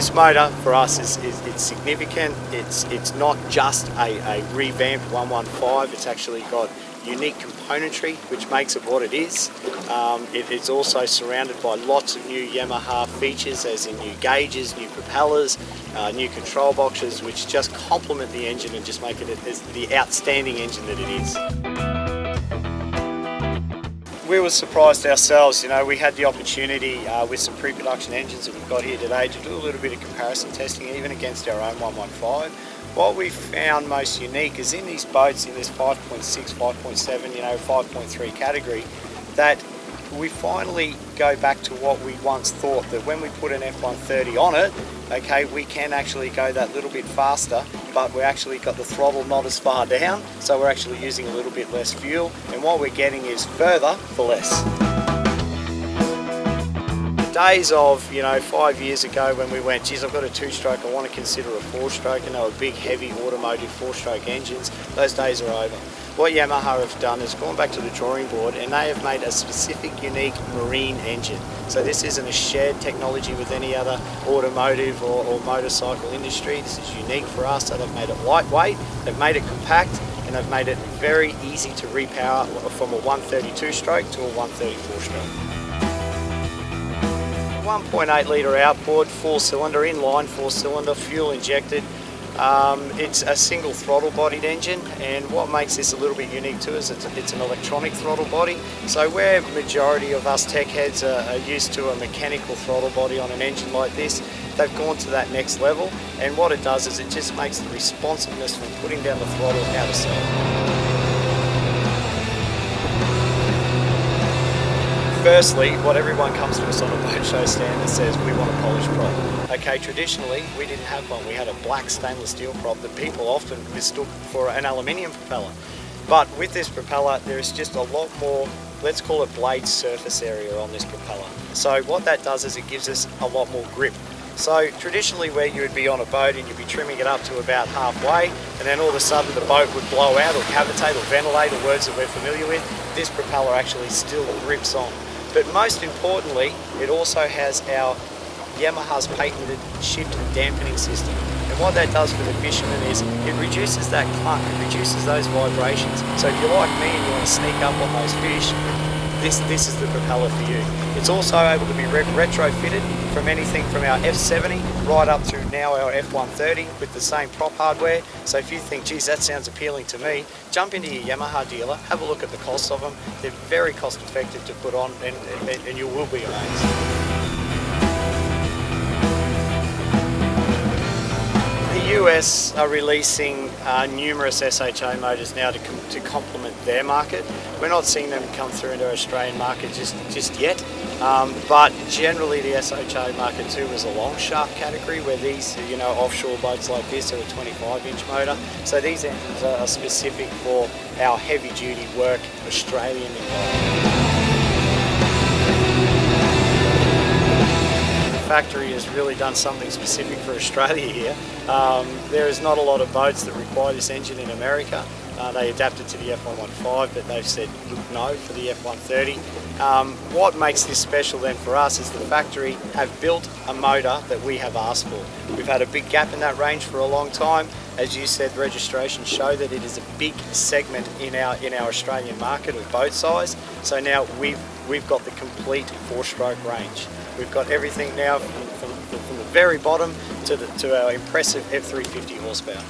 This motor for us it's significant. It's not just a revamped 115. It's actually got unique componentry, which makes it what it is. It's also surrounded by lots of new Yamaha features, as in new gauges, new propellers, new control boxes, which just complement the engine and just make it the outstanding engine that it is. We were surprised ourselves. You know, we had the opportunity with some pre-production engines that we've got here today to do a little bit of comparison testing, even against our own 115. What we found most unique is in these boats, in this 5.6, 5.7, 5.3 category, that we finally go back to what we once thought, that when we put an F130 on it, okay, we can actually go that little bit faster, but we actually got the throttle not as far down, so we're actually using a little bit less fuel, and what we're getting is further for less. Days of 5 years ago when we went, geez, I've got a 2-stroke, I want to consider a 4-stroke, and they were big heavy automotive 4-stroke engines, those days are over. What Yamaha have done is gone back to the drawing board, and they have made a specific unique marine engine. So this isn't a shared technology with any other automotive or motorcycle industry. This is unique for us. So they've made it lightweight, they've made it compact, and they've made it very easy to repower from a 132 stroke to a 134 stroke. 1.8 litre outboard, 4-cylinder, inline 4-cylinder, fuel injected. It's a single throttle bodied engine, and what makes this a little bit unique too is it's an electronic throttle body. So where majority of us tech heads are used to a mechanical throttle body on an engine like this, they've gone to that next level, and what it does is it just makes the responsiveness from putting down the throttle out of sight. Firstly, what everyone comes to us on a boat show stand that says we want a polished prop. Okay, traditionally we didn't have one. We had a black stainless steel prop that people often mistook for an aluminium propeller. But with this propeller, there is just a lot more, let's call it blade surface area on this propeller. So what that does is it gives us a lot more grip. So traditionally where you would be on a boat and you'd be trimming it up to about halfway, and then all of a sudden the boat would blow out or cavitate or ventilate, or words that we're familiar with, this propeller actually still grips on. But most importantly, it also has our Yamaha's patented shift and dampening system. And what that does for the fisherman is it reduces that clunk, it reduces those vibrations. So if you're like me and you want to sneak up on those fish, this is the propeller for you. It's also able to be retrofitted from anything from our F70 right up to now our F130 with the same prop hardware. So if you think, geez, that sounds appealing to me, jump into your Yamaha dealer, have a look at the cost of them. They're very cost effective to put on, and you will be amazed. The US are releasing numerous SHA motors now to complement their market. We're not seeing them come through into our Australian market just yet, but generally the SHA market too is a long shaft category, where these offshore boats like this are a 25-inch motor. So these engines are specific for our heavy duty work Australian environment. Factory has really done something specific for Australia here. There is not a lot of boats that require this engine in America. They adapted to the F115, but they've said look no for the F130. What makes this special then for us is the factory have built a motor that we have asked for. We've had a big gap in that range for a long time. As you said, registrations show that it is a big segment in our Australian market of boat size. So now we've got the complete 4-stroke range. We've got everything now from the very bottom to our impressive F350 horsepower.